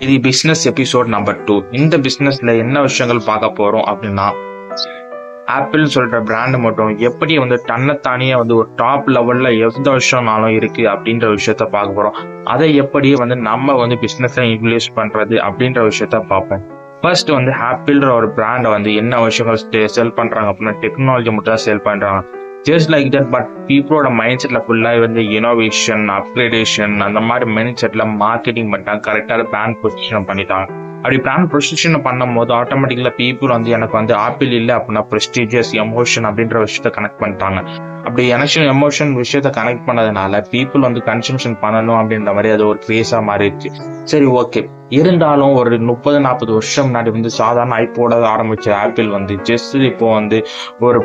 இது business episode number 2. இந்த பிசினஸ்ல என்ன விஷயங்கள் பார்க்க போறோம் அப்படின்னா, ஆப்பிள் சொல்ற பிராண்ட் மட்டும் எப்படி தன்னைத்தானியே ஒரு டாப் லெவல்ல எந்த விஷயம்னாலும் இருக்கு அப்படின்ற விஷயத்த பார்க்க போறோம். அதை எப்படி நம்ம பிசினஸ்ல இன்க்ளூஸ் பண்றது அப்படின்ற விஷயத்த பார்ப்போம். ஃபர்ஸ்ட் ஆப்பிள்ன்ற ஒரு பிராண்ட் என்ன விஷயங்கள் செல் பண்றாங்க அப்படின்னா, டெக்னாலஜி மட்டும் தான் செல் பண்றாங்க. Just like that. பட் பீப்புளோட மைண்ட் செட்ல ஃபுல்லா இனோவேஷன், அப்கிரேடேஷன் அந்த மாதிரி மைண்ட் செட்ல மார்க்கெட்டிங் பண்ணிட்டாங்க. கரெக்டான பிராண்ட் பொசிஷன் பண்ணிட்டாங்க. அப்படி பிராண்ட் பொசிஷன் பண்ணும் போது ஆட்டோமேட்டிக்கலா பீப்புள் எனக்கு ஆப்பிள் இல்லை அப்படின்னா ப்ரெஸ்டீஜியஸ் எமோஷன் அப்படின்ற விஷயத்த கனெக்ட் பண்ணிட்டாங்க. அப்படி எமோஷன் விஷயத்த கனெக்ட் பண்ணதுனால பீப்புள் கன்சம்ஷன் பண்ணணும் அப்படின்ற மாதிரி அது ஒரு கிரேஸா மாறிடுச்சு. சரி, ஓகே. இருந்தாலும் ஒரு 30-40 வருஷம் முன்னாடி சாதாரண ஐபோட ஆரம்பிச்ச ஆப்பிள் ஜஸ்ட் இப்போ ஒரு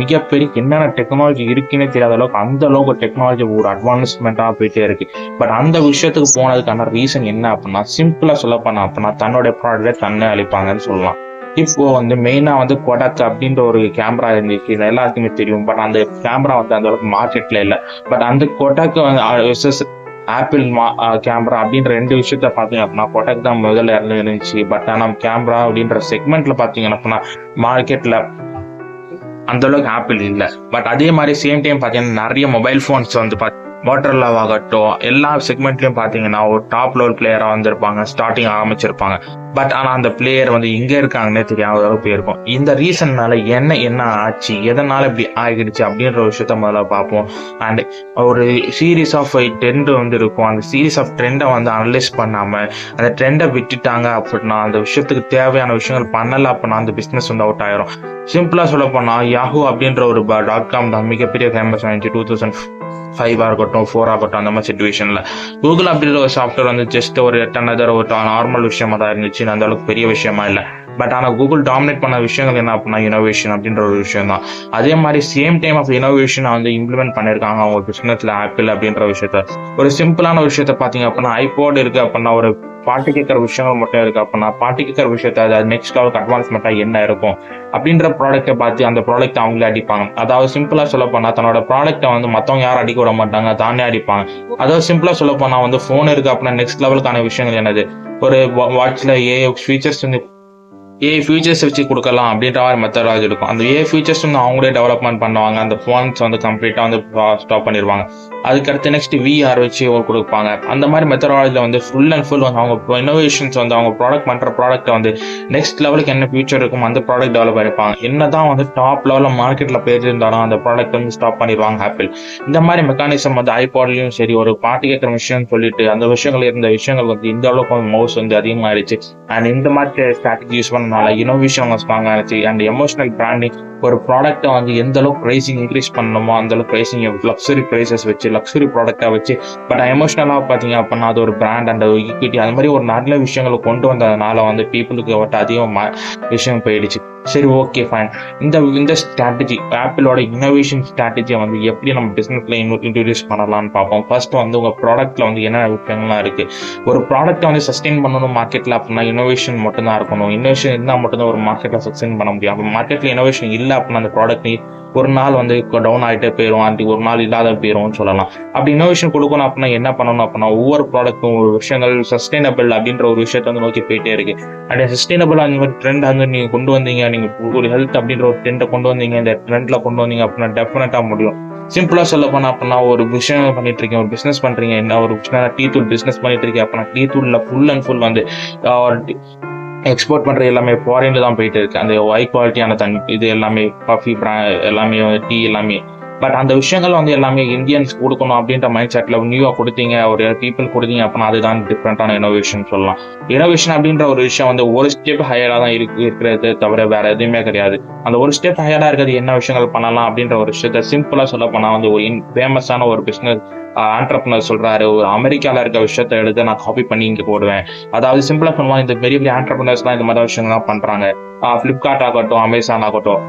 மிகப்பெரிய என்னென்ன டெக்னாலஜி இருக்குன்னே தெரியாத அளவுக்கு அந்த அளவுக்கு டெக்னாலஜி ஒரு அட்வான்ஸ்மெண்டா போயிட்டே இருக்கு. பட் அந்த விஷயத்துக்கு போனதுக்கான ரீசன் என்ன அப்படின்னா, சிம்பிளா சொல்ல போனா அப்படின்னா தன்னோட ப்ராடக்ட் தன்னை அழிப்பாங்கன்னு சொல்லலாம். இப்போ மெயினா கொடாக் அப்படின்ற ஒரு கேமரா இருந்துச்சு, இது எல்லாருக்குமே தெரியும். பட் அந்த கேமரா அந்த அளவுக்கு மார்க்கெட்ல இல்லை. பட் அந்த கொடாக் ஆப்பிள் கேமரா அப்படின்ற 2 விஷயத்த பாத்தீங்க அப்படின்னா கொடாக் தான் முதல்ல இருந்துச்சு. பட் ஆனா கேமரா அப்படின்ற செக்மெண்ட்ல பாத்தீங்க அப்படின்னா மார்க்கெட்ல அந்த அளவுக்கு ஆப்பிள் இல்லை. பட் அதே மாதிரி சேம் டைம் பாத்தீங்கன்னா நிறைய மொபைல் போன்ஸ் மோட்டரோலா ஆகட்டும், எல்லா செக்மெண்ட்லயும் பாத்தீங்கன்னா ஒரு டாப் லெவல் பிளேயரா வந்திருப்பாங்க, ஸ்டார்டிங் ஆரம்பிச்சிருப்பாங்க. பட் ஆனா அந்த பிளேயர் எங்க இருக்காங்கன்னே தெரியாத அளவுக்கு போயிருக்கும். இந்த ரீசன்னால என்ன ஆச்சு, எதனால இப்படி ஆகிடுச்சு அப்படின்ற விஷயத்த முதல்ல பார்ப்போம். அண்ட் ஒரு சீரீஸ் ஆஃப் ட்ரெண்ட் இருக்கும். அந்த சீரீஸ் ஆஃப் ட்ரெண்டை அனலைஸ் பண்ணாம அந்த ட்ரெண்டை விட்டுட்டாங்க அப்படின்னா, அந்த விஷயத்துக்கு தேவையான விஷயங்கள் பண்ணல அப்படின்னா அந்த பிசினஸ் அவுட் ஆயிரும். சிம்பிளா சொல்ல போனா யாஹூ அப்படின்ற ஒரு .com தான் மிகப்பெரிய ஃபேமஸ் ஆயிடுச்சு 2005 இருக்கட்டும், 4 ஆகட்டும். அந்த மாதிரி சிச்சுவேஷன்ல கூகுள் அப்படின்ற ஒரு சாஃப்ட்வேர் ஜஸ்ட் ஒரு நார்மல் விஷயமா தான் இருந்துச்சு, அந்த அளவுக்கு பெரிய விஷயமா இல்லை. பட் ஆனா கூகுள் டாமினேட் பண்ண விஷயங்கள் என்ன அப்படின்னா இனோவேஷன் அப்படின்ற ஒரு விஷயம் தான். அதே மாதிரி same time of innovation implement பண்ணிருக்காங்க அவங்க பிசினஸ்ல ஆப்பிள் அப்படின்ற விஷயத்த. ஒரு சிம்பிளான விஷயத்த பாத்தீங்க அப்படின்னா, ஐபோர்ட் இருக்கு அப்படின்னா ஒரு பாட்டு கேட்கற விஷயங்கள் மட்டும் இருக்கு அப்படின்னா, பாட்டு கேட்கற விஷயத்த அது நெக்ஸ்ட் லெவலுக்கு அட்வான்ஸ்மெண்டா என்ன இருக்கும் அப்படின்ற ப்ராடக்ட்டை பார்த்து அந்த ப்ராடக்ட் அவங்களே அடிப்பாங்க. அதாவது சிம்பிளா சொல்ல போனா தன்னோட ப்ராடக்ட்டை மத்தவங்க யாரும் அடிக்க விட மாட்டாங்க, தானே அடிப்பாங்க. அதாவது சிம்பிளா சொல்ல போனா போன் இருக்கு அப்படின்னா நெக்ஸ்ட் லெவலுக்கான விஷயங்கள் என்னது, ஒரு வாட்ச்ல ஃபியூச்சர்ஸ் வச்சு கொடுக்கலாம் அப்படின்ற மாதிரி மெத்தடாலஜி இருக்கும். அந்த ஃபியூச்சர்ஸ் அவங்களே டெவலப்மெண்ட் பண்ணுவாங்க. அந்த ஃபோன்ஸ் கம்ப்ளீட்டா ஸ்டாப் பண்ணிடுவாங்க. அதுக்கடுத்து நெக்ஸ்ட் VR வச்சு கொடுப்பாங்க. அந்த மாதிரி மெத்தடாலஜில ஃபுல் அண்ட் ஃபுல் அவங்க இனோவேஷன்ஸ் அவங்க ப்ராடக்ட் பண்ற ப்ராடக்ட்டை நெக்ஸ்ட் லெவலுக்கு என்ன ஃபியூச்சர் இருக்கும் அந்த ப்ராடக்ட் டெவலப் பண்ணிருப்பாங்க. என்னதான் டாப் லெவல்ல மார்க்கெட்ல போயிட்டு இருந்தாலும் அந்த ப்ராடக்ட் ஸ்டாப் பண்ணிடுவாங்க ஆப்பிள். இந்த மாதிரி மெக்கானிசம் ஐபாட்லயும் சரி, ஒரு பாட்டு கேட்கற விஷயம் சொல்லிட்டு அந்த விஷயங்கள் இருந்த விஷயங்கள் இந்த அளவுக்கு மவுஸ் அதிகமாயிருச்சு. அண்ட் இந்த மாதிரி ஸ்ட்ராட்டஜி யூஸ் பண்ணனால இனோவேஷன் ஸ்ட்ராங் ஆயிடுச்சு. அண்ட் எமோஷனல் பிராண்டிங், ஒரு ப்ராடக்ட்டை எந்த அளவுக்கு பிரைசிங் இன்க்ரீஸ் பண்ணணுமோ அந்த அளவுக்கு பிரைசிங் லக்ஸரி பிரைசஸ் வச்சு லக்ஸரி ப்ராடக்டா வச்சு, பட் எமோஷனலா பாத்தீங்க அப்படின்னா அது ஒரு பிராண்ட் அண்ட் ஈக்விட்டி அந்த மாதிரி ஒரு நல்ல விஷயங்களை கொண்டு வந்ததுனால பீப்புளுக்கு அதிகமா விஷயம் போயிடுச்சு. சரி, ஓகே, ஃபைன். இந்த ஸ்ட்ராட்டஜி ஆப்பிளோட இனோவேஷன் ஸ்ட்ராட்டஜியை எப்படி நம்ம பிசினஸ்ல இன்ட்ரோடியூஸ் பண்ணலாம்னு பார்ப்போம். ஃபர்ஸ்ட் உங்க ப்ராடக்ட்ல என்ன விஷயங்கள்லாம் இருக்கு. ஒரு ப்ராடக்ட்டை சஸ்டெயின் பண்ணணும் மார்க்கெட்ல அப்படின்னா இனோவேஷன் மட்டும் தான் இருக்கணும். இனோவேஷன் இருந்தால் மட்டும்தான் ஒரு மார்க்கெட்ல சஸ்டெயின் பண்ண முடியும். அப்போ மார்க்கெட்ல இனோவேஷன் இல்லை அப்படின்னா அந்த ப்ராடக்ட் ஒரு நாள் டவுன் ஆகிட்டே போயிடும், அப்படி ஒரு நாள் இல்லாத போயிடும்னு சொல்லலாம். அப்படி இனோவேஷன் கொடுக்கணும் அப்படின்னா என்ன பண்ணணும் அப்படின்னா, ஒவ்வொரு ப்ராடக்ட்டும் ஒரு விஷயங்கள் சஸ்டைனபிள் அப்படின்ற ஒரு விஷயத்த நோக்கி போயிட்டே இருக்கு. அப்படியே சஸ்டைனபிள் அந்த மாதிரி ட்ரெண்ட் நீங்க கொண்டு வந்தீங்க, நீங்க ஒரு ஹெல்த் அப்படின்ற ஒரு ட்ரெண்டை கொண்டு வந்தீங்க, இந்த ட்ரெண்ட்ல கொண்டு வந்தீங்க அப்படின்னா டெஃபினட்டா முடியும். சிம்பிளா சொல்ல போனா அப்படின்னா, ஒரு விஷயம் பண்ணிட்டு இருக்கீங்க, ஒரு பிசினஸ் பண்றீங்க, என்ன ஒரு டீ தூள் பிசினஸ் பண்ணிட்டு இருக்கீங்க அப்படின்னா டீ தூள்ல ஃபுல் அண்ட் ஃபுல் எக்ஸ்போர்ட் பண்ற எல்லாமே ஃபாரின்ல தான் போயிட்டு இருக்கு. அந்த ஹை குவாலிட்டியான தண்ணி இது எல்லாமே காஃபி எல்லாமே டீ எல்லாமே. பட் அந்த விஷயங்கள் எல்லாமே இந்தியன்ஸ் கொடுக்கணும் அப்படின்ற மைண்ட் செட்ல நியூவா கொடுத்தீங்க, ஒரு பீப்புள் கொடுத்தீங்க அப்படின்னா அதுதான் டிஃப்ரெண்டான இனோவேஷன் சொல்லலாம். இனோவேஷன் அப்படின்ற ஒரு விஷயம் ஒரு ஸ்டெப் ஹையரா தான் இருக்கிறது தவிர வேற எதுவுமே கிடையாது. அந்த ஒரு ஸ்டெப் ஹையரா இருக்கிறது என்ன விஷயங்கள் பண்ணலாம் அப்படின்ற ஒரு விஷயத்த சிம்பிளா சொல்ல போனா ஒரு ஃபேமஸான ஒரு பிசினஸ் ஆண்டர்பிரனர் சொல்றாரு, ஒரு அமெரிக்கால இருக்க விஷயத்த எடுத்து நான் காப்பி பண்ணி இங்க போடுவேன். அதாவது சிம்பிளா சொல்லுவாங்க, இந்த பெரிய பெரிய ஆண்டர்பிரனர்ஸ் எல்லாம் இந்த மாதிரி விஷயங்கள்லாம் பண்றாங்க. பிளிப்கார்ட் ஆகட்டும், அமேசான் ஆகட்டும்.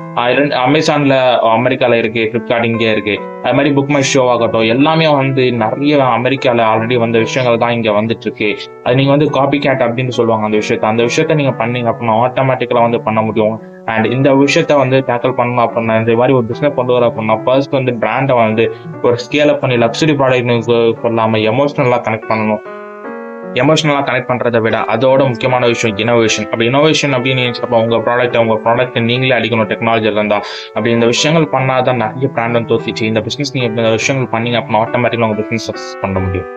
அமேசான்ல அமெரிக்கால இருக்கு, பிளிப்கார்ட் இங்கே இருக்கு. அது மாதிரி புக் மை ஷோ ஆகட்டும், எல்லாமே நிறைய அமெரிக்கால ஆல்ரெடி வந்த விஷயங்கள் தான் இங்க வந்துட்டு இருக்கு. அது நீங்க காப்பி கேட் அப்படின்னு சொல்லுவாங்க. அந்த விஷயத்த நீங்க பண்ணீங்க அப்படின்னா ஆட்டோமேட்டிக்கலா பண்ண முடியும். அண்ட் இந்த விஷயத்த டேக்கிள் பண்ணணும் அப்படின்னா, இந்த மாதிரி ஒரு பிசினஸ் கொண்டு வர அப்படின்னா ஃபர்ஸ்ட் பிராண்டை ஒரு ஸ்கேல் அப் பண்ணி லக்ஸரி ப்ராடக்ட் சொல்லாம எமோஷனலா கனெக்ட் பண்ணணும். எமோஷனலா கனெக்ட் பண்றதை விட அதோட முக்கியமான விஷயம் இனோவேஷன். அப்படி இனோவேஷன் அப்படின்னு நினைச்சப்ப உங்க ப்ராடக்ட் நீங்களே அடிக்கணும் டெக்னாலஜி இருந்தா. அப்படி இந்த விஷயங்கள் பண்ணாதான் நிறைய பிராண்ட் தோத்திச்சு. இந்த பிசினஸ் நீங்க இந்த விஷயங்கள் பண்ணீங்க அப்படின்னா ஆட்டோமேட்டிக்கா உங்க பிசினஸ் சக்சஸ் பண்ண முடியும்.